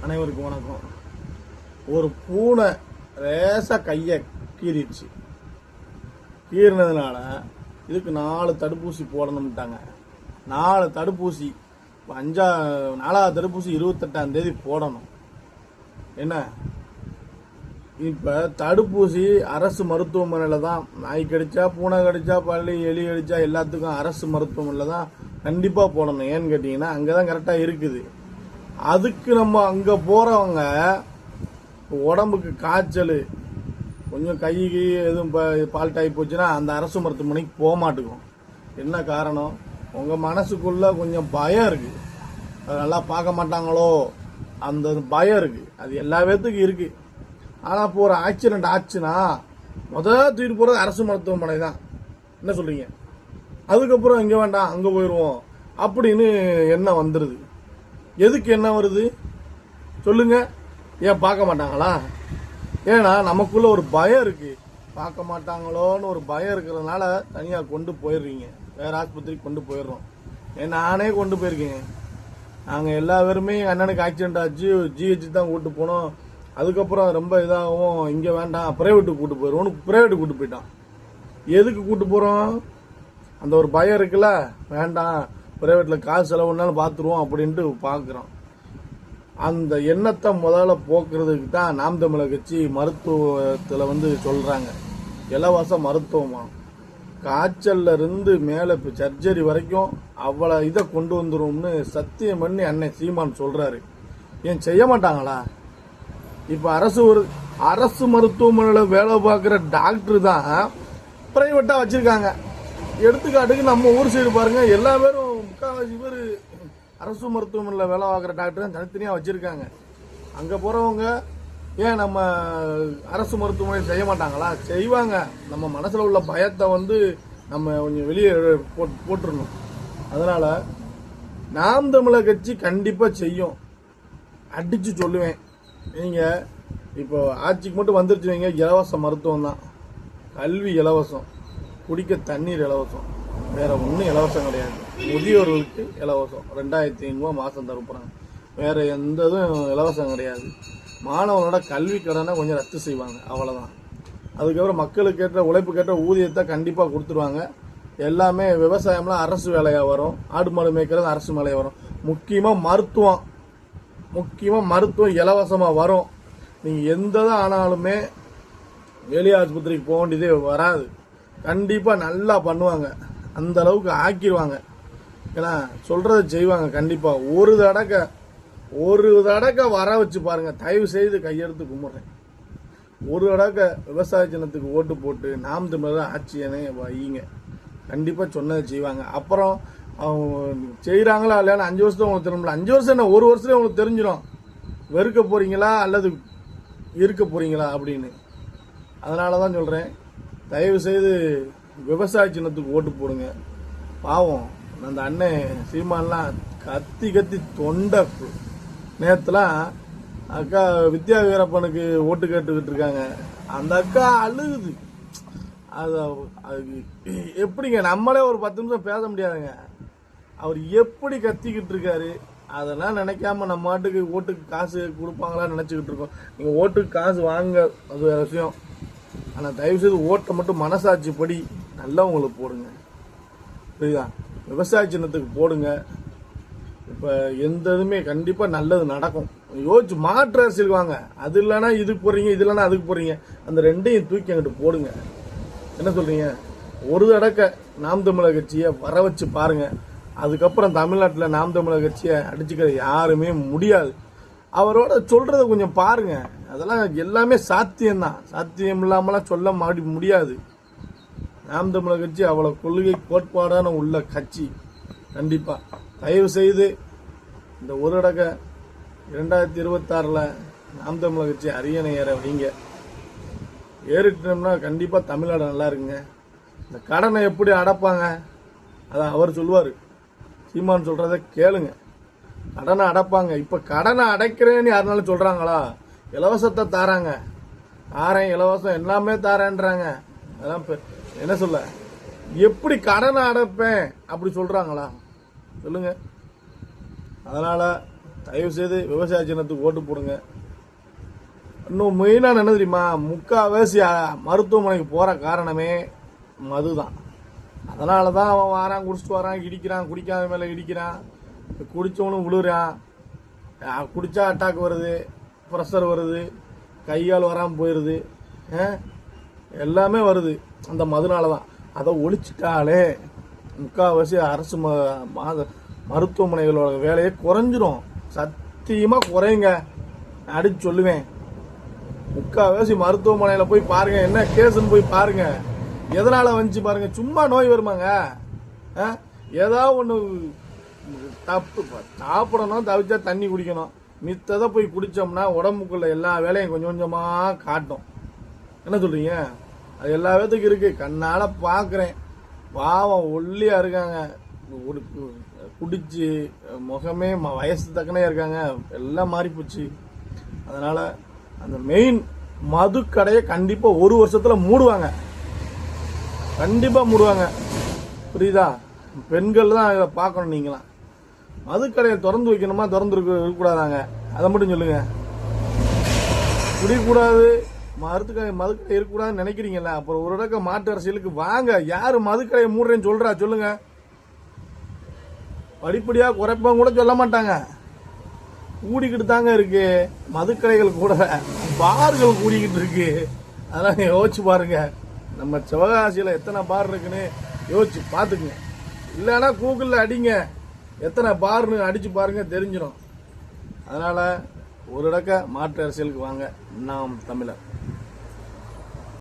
அனைவருக்கும் வணக்கம். ஒரு பூனை லேசாக கையை கீறிடுச்சு. கீறினதுனால இதுக்கு 4 தடுப்பூசி போடணும்ட்டாங்க. 4 தடுப்பூசி 4வது தடுப்பூசி 28ஆம் தேதி போடணும். என்ன இப்போ தடுப்பூசி அரசு மருத்துவமனையில் தான், நாய் கடிச்சா பூனை கடிச்சா பள்ளி எலி கடிச்சா எல்லாத்துக்கும் அரசு மருத்துவமனையில் தான் கண்டிப்பாக போடணும். ஏன்னு கேட்டிங்கன்னா அங்கே தான் கரெக்டாக இருக்குது. அதுக்கு நம்ம அங்கே போகிறவங்க உடம்புக்கு காய்ச்சல் கொஞ்சம் கைக்கு எதுவும் பால்ட் ஆகி போச்சுன்னா அந்த அரசு மருத்துவமனைக்கு போக மாட்டேங்கும். என்ன காரணம்? உங்கள் மனசுக்குள்ளே கொஞ்சம் பயம் இருக்குது. அது நல்லா பார்க்க மாட்டாங்களோ அந்த பயம் இருக்குது. அது எல்லா பேர்த்துக்கும் இருக்குது. ஆனால் இப்போ ஒரு ஆக்சிடென்ட் ஆச்சுன்னா முதல் தூக்கிட்டு போகிறது அரசு மருத்துவமனை தான். என்ன சொல்கிறீங்க? அதுக்கப்புறம் இங்கே வேண்டாம் அங்கே போயிடுவோம் அப்படின்னு எண்ணம் வந்துடுது. எதுக்கு என்ன வருது சொல்லுங்க? ஏன் பார்க்க மாட்டாங்களா? ஏன்னா நமக்குள்ள ஒரு பயம் இருக்கு. பார்க்க மாட்டாங்களோன்னு ஒரு பயம் இருக்கிறதுனால தனியாக கொண்டு போயிடுறீங்க. வேற ஆஸ்பத்திரிக்கு கொண்டு போயிடுறோம். நானே கொண்டு போயிருக்கேன். நாங்கள் எல்லா பேருமே எங்கள் அண்ணனுக்கு ஆக்சிடென்ட் ஆச்சு, ஜிஹெச் தான் கூட்டு போனோம். அதுக்கப்புறம் ரொம்ப இதாகவும் இங்கே வேண்டாம் பிரைவேட்டுக்கு கூட்டு போயிடுவோம். பிரைவேட்டுக்கு கூட்டு போயிட்டான். எதுக்கு கூட்டு போகிறோம்? அந்த ஒரு பயம் இருக்குல்ல, வேண்டாம் பிரைவேட்டில் காசு செலவுனாலும் பார்த்துருவோம் அப்படின்ட்டு பார்க்குறோம். அந்த எண்ணத்தை முதல்ல போக்குறதுக்கு தான் நாம் தமிழர் கட்சி மருத்துவத்தில் சொல்கிறாங்க இலவச மருத்துவமா. காய்ச்சல்ல இருந்து மேலே இப்போ சர்ஜரி வரைக்கும் அவ்வளோ இதை கொண்டு வந்துரும்னு சத்தியம் பண்ணி அண்ணன் சீமான் சொல்கிறாரு. ஏன் செய்ய மாட்டாங்களா? இப்போ அரசு மருத்துவமனையில் வேலை பார்க்குற டாக்டர் தான் பிரைவேட்டாக வச்சுருக்காங்க. எடுத்துக்காட்டுக்கு நம்ம ஊர் சைடு பாருங்க, எல்லா பேரும் முக்கால்வாசி பேர் அரசு மருத்துவமனையில் வேலை பார்க்குற டாக்டர் தான் தனித்தனியாக வச்சுருக்காங்க. அங்கே போகிறவங்க ஏன் நம்ம அரசு மருத்துவமனை செய்ய மாட்டாங்களா? செய்வாங்க. நம்ம மனசில் உள்ள பயத்தை நம்ம கொஞ்சம் வெளியே போட்டுருணும். அதனால் நாம் தமிழர் கட்சி கண்டிப்பாக செய்யும். அடித்து சொல்லுவேன். நீங்கள் இப்போ ஆட்சிக்கு மட்டும் வந்துருச்சு வைங்க, இலவச மருத்துவம் தான். கல்வி இலவசம், குடிக்க தண்ணீர் இலவசம், வேற ஒன்றும் இலவசம் கிடையாது. முதியோர்களுக்கு இலவசம் 2500 மாதம் தரப்போகிறாங்க. வேற எந்த இதுவும் இலவசம் கிடையாது. மாணவனோட கல்வி கடனை கொஞ்சம் ரத்து செய்வாங்க, அவ்வளோதான். அதுக்கப்புறம் மக்களுக்கு ஏற்ற உழைப்புக்கேற்ற ஊதியத்தை கண்டிப்பாக கொடுத்துருவாங்க. எல்லாமே விவசாயம்லாம் அரசு வேலையாக வரும். ஆடு மாடு மேய்க்கிறது அரசு வேலையாக வரும். முக்கியமாக மருத்துவம் இலவசமாக வரும். நீங்கள் எந்த தான் ஆனாலுமே வெளி ஆஸ்பத்திரிக்கு போக வேண்டியதே வராது. கண்டிப்பாக நல்லா பண்ணுவாங்க. அந்த அளவுக்கு ஆக்கிடுவாங்க. ஏன்னா சொல்கிறத செய்வாங்க. கண்டிப்பாக ஒரு தடக்க வர வச்சு பாருங்க. தயவு செய்து கையெடுத்து கும்பிட்றேன். ஒரு தடக்க விவசாய சின்னத்துக்கு ஓட்டு போட்டு நாம் தமிழர் ஆட்சியனே வையுங்க. கண்டிப்பாக சொன்னதை செய்வாங்க. அப்புறம் அவங்க செய்கிறாங்களா இல்லையான்னு 5 வருஷத்துல உங்களுக்கு தெரியும்ல. 5 வருஷம் என்ன, 1 வருஷத்துல உங்களுக்கு தெரிஞ்சிடும் வெறுக்க போறீங்களா அல்லது இருக்க போறீங்களா அப்படின்னு. அதனால தான் சொல்கிறேன், தயவு செய்து விவசாய சின்னத்துக்கு ஓட்டு போடுங்க. பாவம் அந்த அண்ணன் சீமான்லாம் கத்தி தொண்டை நேரத்துலாம் அக்கா வித்யா வீரப்பனுக்கு ஓட்டு கேட்டுக்கிட்டு இருக்காங்க. அந்த அக்கா அழுகுது. அது எப்படிங்க, நம்மளே ஒரு 10 நிமிஷம் பேச முடியாதுங்க. அவர் எப்படி கத்திக்கிட்டு இருக்காரு அதெல்லாம் நினைக்காம நம்ம மாட்டுக்கு ஓட்டுக்கு காசு கொடுப்பாங்களான்னு நினச்சிக்கிட்டு இருக்கோம். நீங்கள் ஓட்டுக்கு காசு வாங்க, அது வேறு விஷயம். ஆனால் தயவுசெய்து ஓட்டை மட்டும் மனசாட்சிப்படி நல்லா உங்களுக்கு போடுங்க. புரியுதா? விவசாய சின்னத்துக்கு போடுங்க. இப்போ எந்த இதுவுமே கண்டிப்பாக நல்லது நடக்கும். யோசிச்சு மாற்று அரசியல் வாங்க. அது இல்லைன்னா இதுக்கு போடுறீங்க, இது இல்லைன்னா அதுக்கு போடுறீங்க. அந்த ரெண்டையும் தூக்கி அங்கிட்டு போடுங்க. என்ன சொல்கிறீங்க? ஒரு தடக்க நாம் தமிழர் கட்சியை வர வச்சு பாருங்க. அதுக்கப்புறம் தமிழ்நாட்டில் நாம் தமிழர் கட்சியை அடிச்சுக்கிற யாருமே முடியாது. அவரோட சொல்றத கொஞ்சம் பாருங்க. அதெல்லாம் எல்லாமே சாத்தியம்தான். சாத்தியம் இல்லாமலாம் சொல்ல முடியாது. நாம் தமிழர் கட்சி அவ்வளோ கொள்கை கோட்பாடான உள்ள கட்சி. கண்டிப்பாக தயவு செய்து இந்த ஒரு தடக்க 2026 நாம் தமிழர் கட்சி அரியணை ஏற வைங்க. ஏறிட்டோம்னா கண்டிப்பாக தமிழ்நாடு நல்லா இருக்குங்க. இந்த கடனை எப்படி அடைப்பாங்க அதான் அவர் சொல்லுவார். சீமான் சொல்கிறத கேளுங்க. கடனை அடைப்பாங்க. இப்போ கடனை அடைக்கிறேன்னு யாருனாலும் சொல்கிறாங்களா? இலவசத்தை தாராங்க. தாரேன் இலவசம் எல்லாமே தாரேன்றாங்க. அதான் என்ன சொல்ல, எப்படி கடனை அடைப்பேன் அப்படி சொல்கிறாங்களா? சொல்லுங்க. அதனால் தயவு செய்து விவசாய சின்னத்துக்கு ஓட்டு போடுங்க. இன்னும் மெயினாக என்ன தெரியுமா, முக்கால்வாசி மருத்துவமனைக்கு போகிற காரணமே மது தான். அதனால தான் அவன் வாரான், குடிச்சிட்டு வரான், இடிக்கிறான், குடிக்காத மேலே இடிக்கிறான், குடித்தவனும் விழுறான், குடித்தா அட்டாக் வருது, ப்ரெஷர் வருது, கையால் வராமல் போயிடுது, எல்லாமே வருது அந்த மதுனால தான். அதை ஒழிச்சிட்டாலே முக்கால்வாசி அரசு மருத்துவமனைகளோட வேலையை குறைஞ்சிரும். சத்தியமாக குறையுங்க, அடிச்சு சொல்லுவேன். முக்கால்வாசி மருத்துவமனையில் போய் பாருங்க, என்ன கேஸ்ன்னு போய் பாருங்க, எதனால வந்துச்சு பாருங்க. சும்மா நோய் வருமாங்க? ஏதாவது ஒன்று தப்பு, சாப்பிடணும், தவிச்சா தண்ணி குடிக்கணும், மித்ததை போய் குடித்தோம்னா உடம்புக்குள்ள எல்லா வேலையும் கொஞ்சம் கொஞ்சமாக காட்டும். என்ன சொல்றீங்க? அது எல்லா பேத்துக்கும் இருக்கு, கண்ணால பார்க்குறேன். பாவம் ஒல்லியா இருக்காங்க, குடிச்சு முகமே வயசு தக்கனே இருக்காங்க, எல்லாம் மாறி போச்சு. அதனால அந்த மெயின் மது கடையை கண்டிப்பா 1 வருஷத்துல மூடுவாங்க, கண்டிப்பா மூடுவாங்க. புரியுதா? பெண்கள் தான் இதை பார்க்கணும். நீங்களாம் மது கடையை திறந்து வைக்கணுமா, திறந்து இருக்கக்கூடாதாங்க, அதை மட்டும் சொல்லுங்க. குடிக்கூடாது, மதுக்கடை இருக்கக்கூடாதுன்னு நினைக்கிறீங்களா? அப்புறம் ஒரு இடக்க மாட்டு அரசியலுக்கு வாங்க. யாரு மதுக்கடையை மூடுறேன்னு சொல்றா சொல்லுங்க. படிப்படியா குறைப்பம் கூட சொல்ல மாட்டாங்க, கூடிக்கிட்டு தாங்க இருக்கு. மதுக்கடைகள் கூட, பார்கள் கூடிக்கிட்டு இருக்கு. அதெல்லாம் யோசிச்சு பாருங்க. நம்ம சிவகாசியில எத்தனை பார் இருக்குன்னு யோசிச்சு பாத்துக்குங்க. இல்லைன்னா கூகுள்ல அடிங்க, எத்தனை பார்னு அடிச்சு பாருங்க, தெரிஞ்சிடும். அதனால ஒரு இடக்க மாற்று அரசியலுக்கு வாங்க. நாம் தமிழர்.